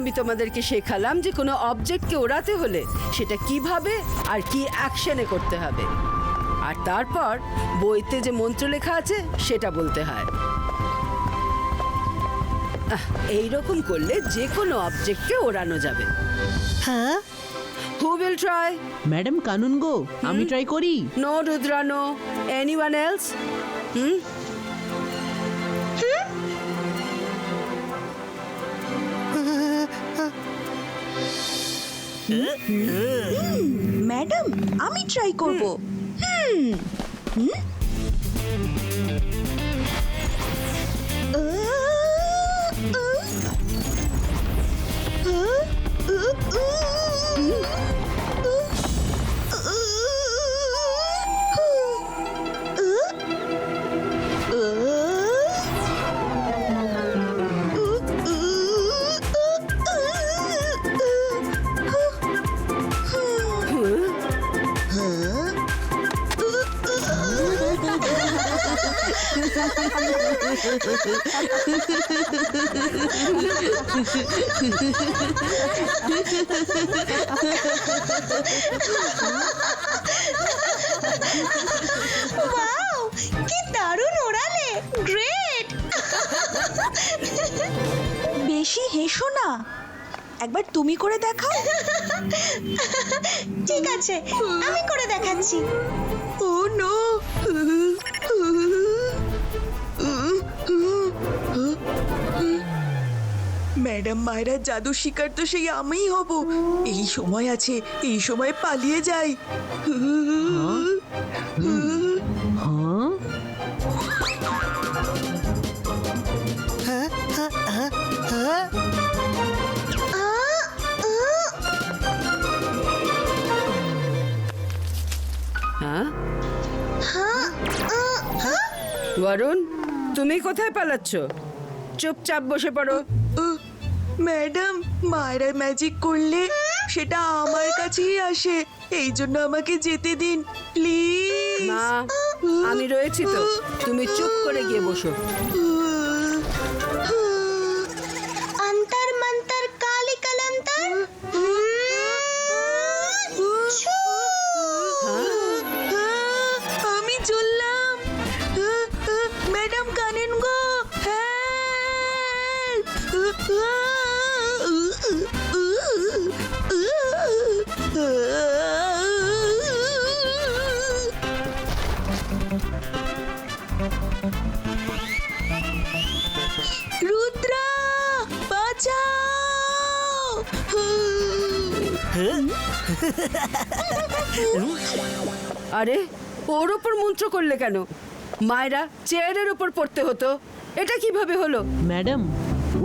আমি তোমাদেরকে শেখালাম যে কোনো অবজেক্টকে ওড়াতে হলে সেটা কিভাবে আর কি অ্যাকশনে করতে হবে, আর তারপর বইতে যে মন্ত্র লেখা আছে সেটা বলতে হয়। এইরকম করলে যে কোনো অবজেক্টকে ওড়ানো যাবে। হ্যাঁ, হু উইল ট্রাই? ম্যাডাম কানুন গো, আমি ট্রাই করি। No Rudra, no. Anyone else? Madam আমি ট্রাই করব। ওয়াও, কি দারুণ ওড়ালে! গ্রেট! বেশি হেসো না, একবার তুমি করে দেখাও। ঠিক আছে, আমি করে দেখাচ্ছি। ও নো, ম্যাডাম মায়েরার জাদু শিকার তো সেই আমিই হব। এই সময় আছে, এই সময় পালিয়ে যাই। হ্যাঁ, বরুণ, তুমি কোথায় পালাচ্ছ? চুপচাপ বসে পড়ো। ম্যাডাম মায়েরা ম্যাজিক করলে সেটা আমার কাছেই আসে, এই জন্য আমাকে যেতে দিন প্লিজ। না, আমি রয়েছি তো, তুমি চুপ করে গিয়ে বসো। অন্তর মন্তর কালি কলন্তর। আমি চললাম। ম্যাডাম কানেন গো, রুদ্রা বাঁচাও। আরে, ওর ওপর মন্ত্র করলে কেন? মায়েরা চেয়ারের ওপর পড়তে হতো, এটা কিভাবে হলো? ম্যাডাম,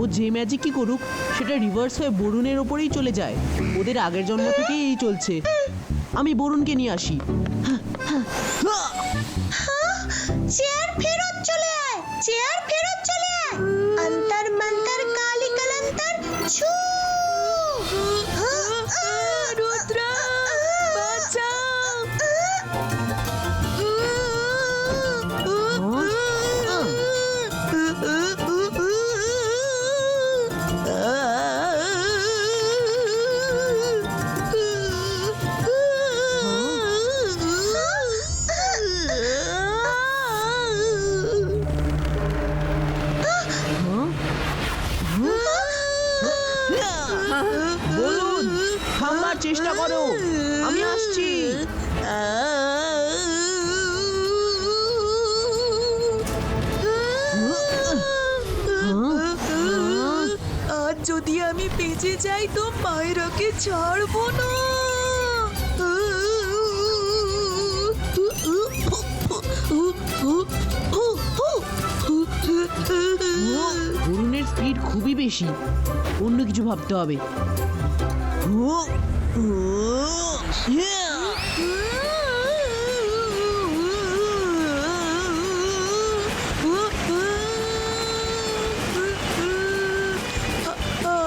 ও যে ম্যাজিক কি করুক সেটা রিভার্স হয়ে বরুণের ওপরেই চলে যায়। ওদের আগের জন্ম থেকেই এই চলছে। আমি বরুণকে নিয়ে আসি। চেয়ার ফেরত চলে আয়, চেয়ার ফেরত চলে আয়। অন্তর মন্তর কালি কলন্তর। ছু! রুদ্রা বাঁচাও। বরুণ, থামবার চেষ্টা করো, আমি আসছি। আজ যদি আমি বেঁচে যাই তো মায়েরাকে ছাড়বো না। বরুণের স্পিড খুবই বেশি, অন্য কিছু ভাবতে হবে।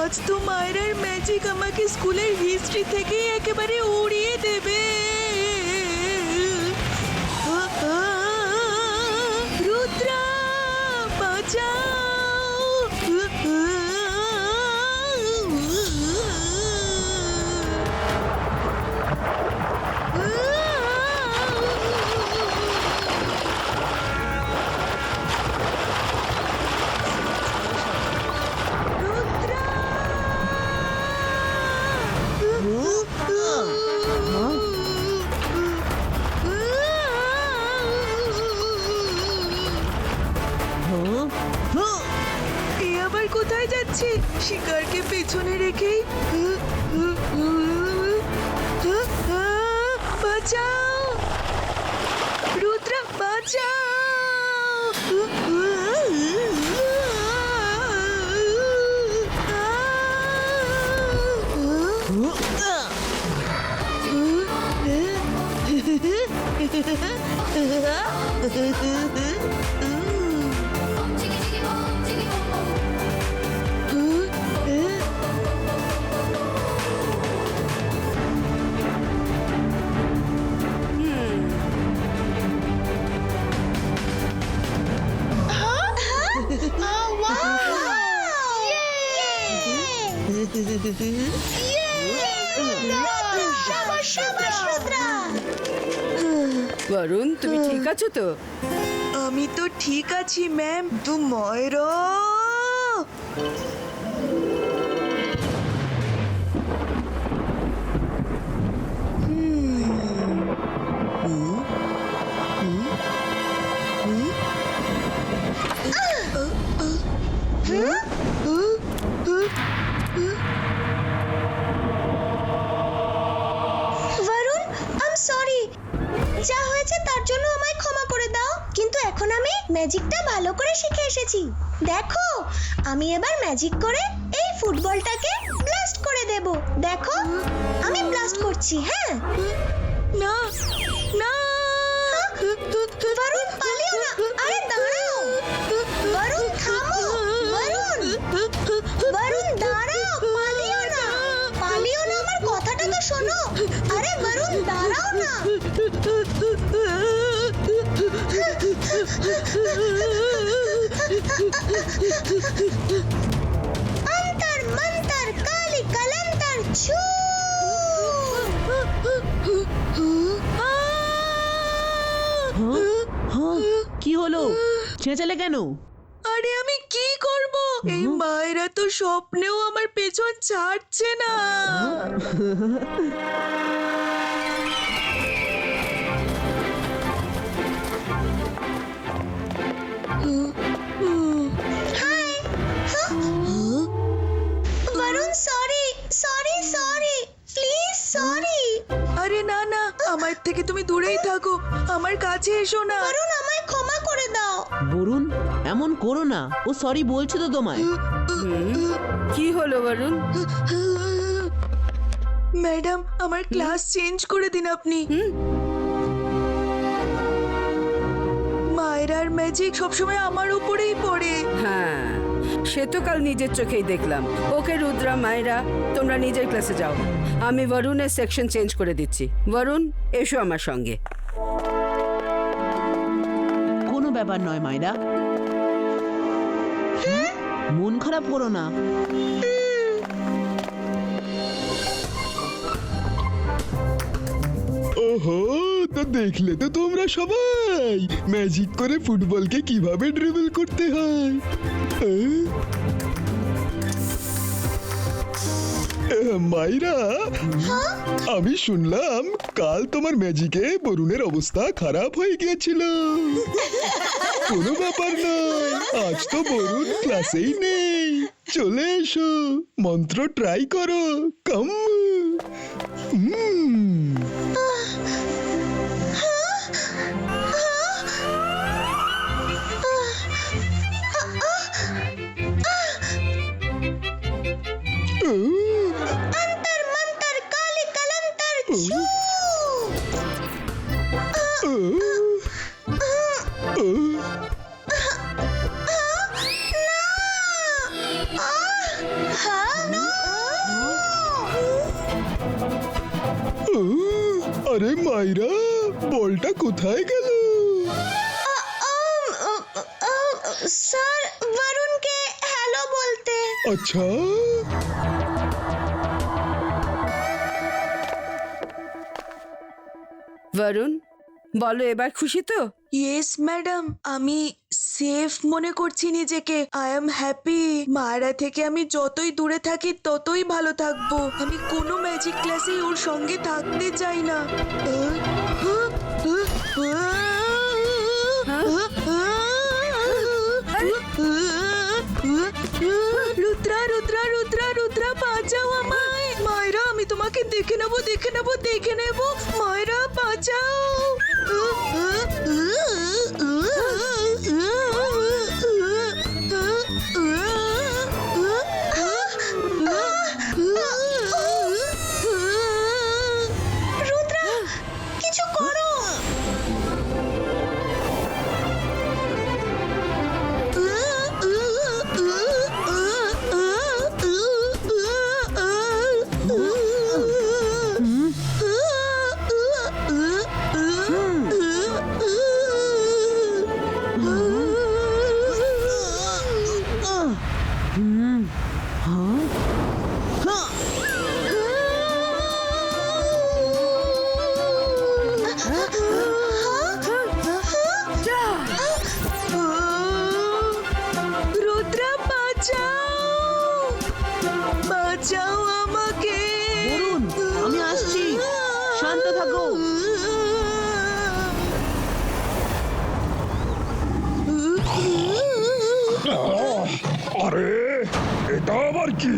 আজ তো মায়েরার ম্যাজিক আমাকে স্কুলের হিস্ট্রি থেকেই একেবারে উড়িয়ে দেবে। রুদ্রা বাঁচাও। পেরেছি শিকারকে পেছনে রেখেই। বাঁচাও রুদ্রা, বাঁচাও। বরুণ, তুমি ঠিক আছো তো? আমি তো ঠিক আছি ম্যাম। তো ময়রা, বরুণ, আই এম সরি। যা হয়েছে তার জন্য আমায় ক্ষমা করে দাও, কিন্তু এখন আমি ম্যাজিকটা ভালো করে শিখে এসেছি। দেখো, আমি এবার ম্যাজিক করে এই ফুটবলটাকে ব্লাস্ট করে দেব। দেখো, আমি ব্লাস্ট করছি। হ্যাঁ, না না, বরুণ পালিও না। আরে দাঁড়াও, বরুণ থামো। বরুণ, বরুণ দাঁড়াও, পালিও না, পালিও না, আমার কথাটা তো শোনো। আরে বরুণ দাঁড়াও না। অন্তর মন্তর কালি কলন্তর ছু। কি হলো? চেঁচালে কেন? আরে আমি কি করব? এই মায়েরা তো স্বপ্নেও আমার পেছন ছাড়ছে না। Hi. Varun sorry, sorry, sorry, please sorry. আরে না না, আমার থেকে তুমি দূরেই থাকো, আমার কাছে এসো না। বরুণ আমায় ক্ষমা করে দাও। বরুণ, এমন করো না, ও সরি বলছে তো তোমায়। কি হলো বরুণ? ম্যাডাম, আমার ক্লাস চেঞ্জ করে দিন আপনি। মায়েরার ম্যাজিক সবসময় আমার উপরেই পড়ে। হ্যাঁ, সে তো কাল নিজের চোখেই দেখলাম। ওকে রুদ্রা, মায়েরা, তোমরা নিজের ক্লাসে যাও। আমি বরুণের সেকশন চেঞ্জ করে দিচ্ছি। বরুণ, এসো আমার সঙ্গে। কোনো ব্যাপার নয় মাইরা, মন খারাপ করো না। ওহো, তো দেখলে তো তোমরা সবাই ম্যাজিক করে ফুটবলকে কিভাবে ড্রিবল করতে হয়। মাইরা, আমি শুনলাম কাল তোমার ম্যাজিকে বরুণের অবস্থা খারাপ হয়ে গিয়েছিল। কোনো ব্যাপার নয়, আজ তো বরুণ ক্লাসেই নেই। চলে এসো, মন্ত্র ট্রাই করো। কাম। অন্তর মন্তর কালি কলন্তর ছু। আরে মাইরা, বলটা কোথায় গেল? স্যার, বরুণকে হ্যালো বলতে। আচ্ছা, বরুণ, বলো এবার খুশি তো? ইয়েস ম্যাডাম, আমি সেফ মনে করছি নিজেকে। I am happy. মায়েরা থেকে আমি যতই দূরে থাকি ততই ভালো থাকবো। আমি কোনো ম্যাজিক ক্লাসেই ওর সঙ্গে থাকতে চাই না। রুদ্রা রুদ্রা রুদ্রা রুদ্রা বাঁচাও আমায়। মায়েরা আমি তোমাকে দেখে নেবো দেখে নেবো দেখে নেবো। মায়েরা বাঁচাও। রুদ্রা কিছু করো। রুদ্রা বাঁচাও বাঁচাও আমাকে। বরুণ, আমি আসছি, শান্ত থাকো। আরে এটা আবার কি?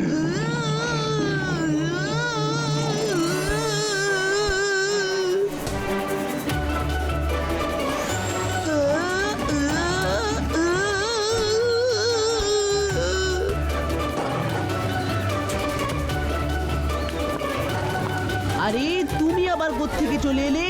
আরে তুমি আবার কোত্থেকে চলে এলে?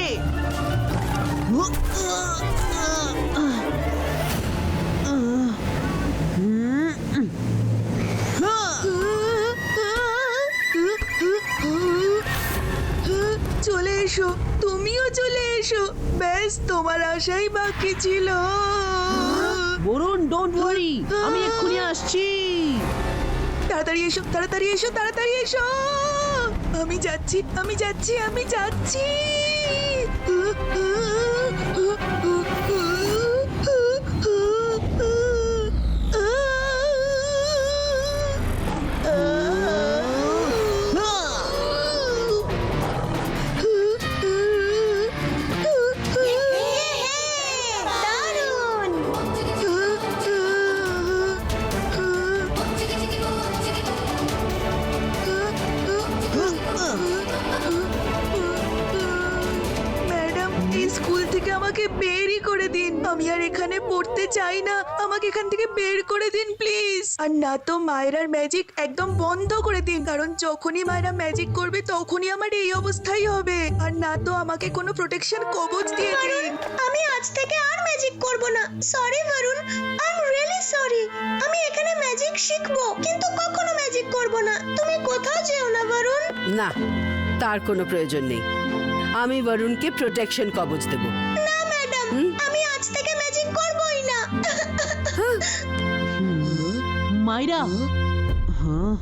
চলে এসো, তুমিও চলে এসো। ব্যাস তোমার আশাই বাকি ছিল। বরুণ, ডোন্ট ওয়ারি, আমি এক্ষুনি আসছি। তাড়াতাড়ি এসো তাড়াতাড়ি এসো তাড়াতাড়ি এসো। আমি যাচ্ছি আমি যাচ্ছি আমি যাচ্ছি। দারুণ। ম্যাডাম এই স্কুল থেকে আমাকে বেরই করে দিন। আমি আর এখানে পড়তে চাই না। আমাকে এখান থেকে বের করে দিন প্লিজ। আর না তো মায়েরার ম্যাজিক একদম বন্ধ করে দিন, কারণ যখনই মায়েরা ম্যাজিক করবে তখনই আমার এই অবস্থাই হবে। আর না তো আমাকে কোনো প্রোটেকশন কবচ দিয়ে দিন। আমি আজ থেকে আর ম্যাজিক করব না। Sorry Varun, I am really sorry. আমি এখানে ম্যাজিক শিখবো, কিন্তু কখনো ম্যাজিক করব না। তুমি কোথাও যেও না বরুণ। না, তার কোনো প্রয়োজন নেই। আমি বরুণকে প্রোটেকশন কবচ দেব। না ম্যাডাম, আমি আজ থেকে ম্যাজিক করবই না। মাইরা, হ্যাঁ,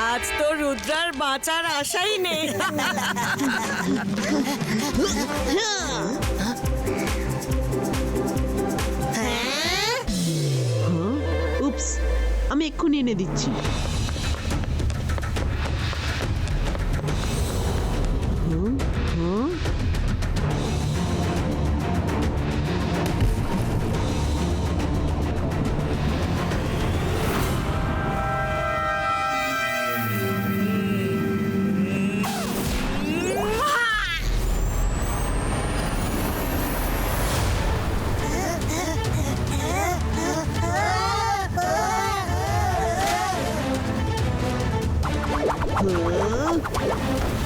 আজ তো রুদ্রার বাঁচার আশাই নেই। উপস, আমি এক্ষুনি এনে দিচ্ছি।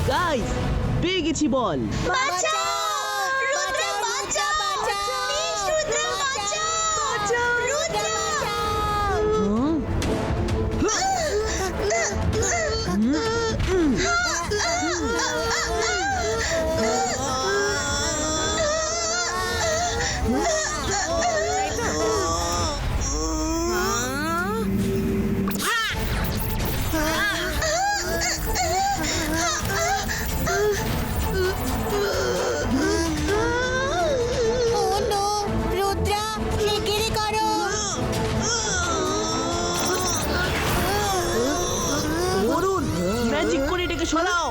গাইস, পেয়ে গেছি বল। বাঁচাও! রুদ্রা বাঁচাও! প্লিজ রুদ্রা বাঁচাও! রুদ্রা! Oh no! রুদ্রা লেগে সরাও,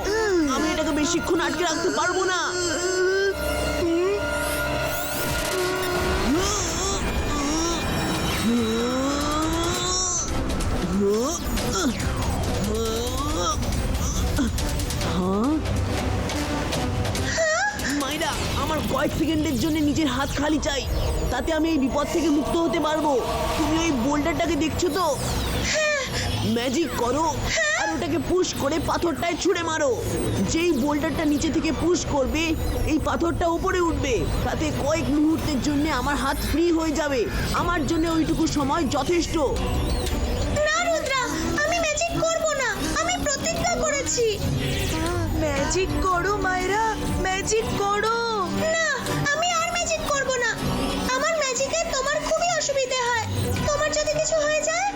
আমি এটাকে বেশিক্ষণ আটকে রাখতে পারবো না। মাইরা, আমার কয়েক সেকেন্ডের জন্য নিজের হাত খালি চাই, তাতে আমি এই বিপদ থেকে মুক্ত হতে পারবো। তুমি ওই বোল্ডারটাকে দেখছো তো? ম্যাজিক করো আর ওটাকে পুশ করে পাথরটায় ছুঁড়ে মারো। যেই বোল্ডারটা নিচে থেকে পুশ করবে এই পাথরটা উপরে উঠবে, তাতে কয়েক মুহূর্তের জন্য আমার হাত ফ্রি হয়ে যাবে। আমার জন্য ওইটুকু সময় যথেষ্ট। না রুদ্রা, আমি ম্যাজিক করব না, আমি প্রতিজ্ঞা করেছি। ম্যাজিক করো মায়েরা, ম্যাজিক করো। না, আমি আর ম্যাজিক করব না। আমার ম্যাজিকে তোমার খুবই অসুবিধা হয়, তোমার যদি কিছু হয়ে যায়।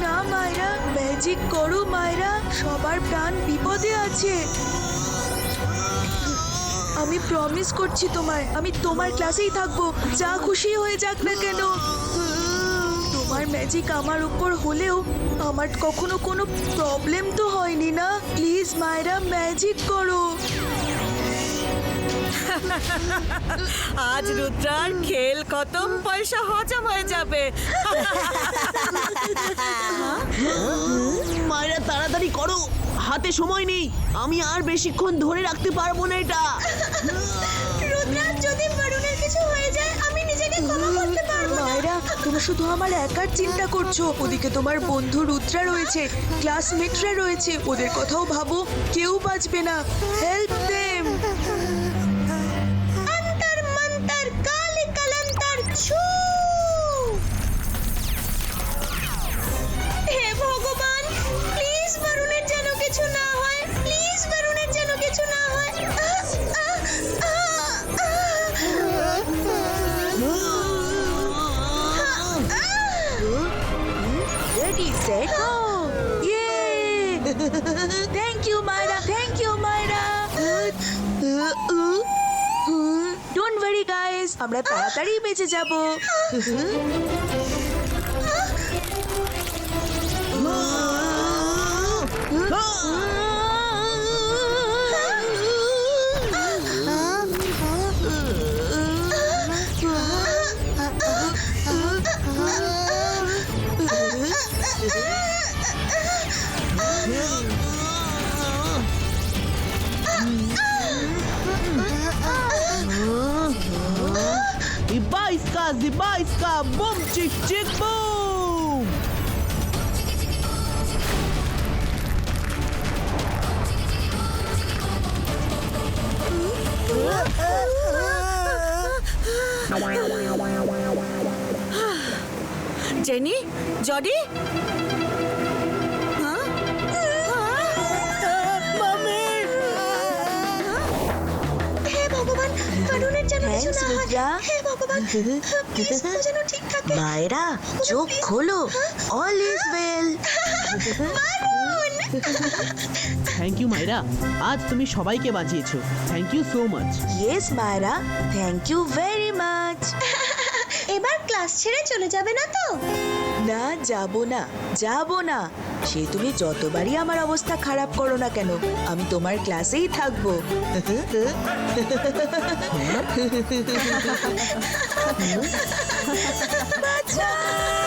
না মায়েরা, ম্যাজিক করো মায়েরা, সবার প্রাণ বিপদে আছে। আমি প্রমিস করছি তোমায়, আমি তোমার ক্লাসেই থাকবো, যা খুশি হয়ে যাক না কেন। তোমার ম্যাজিক আমার উপর হলেও আমার কখনো কোনো প্রবলেম তো হয়নি না। প্লিজ মায়েরা, ম্যাজিক করো। আজ রুদ্রার খেল খতম, পয়সা হজম হয়ে যাবে। মায়েরা তাড়াতাড়ি করো, হাতে সময় নেই, আমি আর বেশিক্ষণ ধরে রাখতে পারবো না এটা। রুদ্রা, যদি বরুণের কিছু হয়ে যায় আমি নিজেকে ক্ষমা করতে পারবো না। মায়েরা, তুমি শুধু আমার একার চিন্তা করছো, ওদিকে তোমার বন্ধু রুদ্রা রয়েছে, ক্লাসমেটরা রয়েছে, ওদের কথাও ভাবো, কেউ বাঁচবে না। Help them. অন্তর মন্তর কালি কলন্তর ছু। হে ভগবান, প্লিজ বরুণের যেন কিছু না হয়, প্লিজ বরুণের যেন কিছু না হয়। Ready, set, go! Yay! Thank you, Myra. Thank you, Myra. Don't worry, guys. আমরা তাড়াতাড়ি বেঁচে যাব। Zibaiska, boom, chick, chick, boom! Jenny, Jody, হে ভগবান, বরুণের যেন কিছু Thanks, না হয়। রুদ্রা। হে ভগবান, প্লিজ ও যেন ঠিক থাকে। মায়েরা, চোখ খোলো। All is well. Thank you Myra, আজ তুমি সবাইকে বাঁচিয়েছো। Thank you so much. Yes, Myra. Thank you very much. এবার ক্লাস ছেড়ে চলে যাবে না তো? না, যাব না। সে তুমি যতবারই আমার অবস্থা খারাপ করো না কেন, আমি তোমার ক্লাসেই থাকবো। বাঁচাও!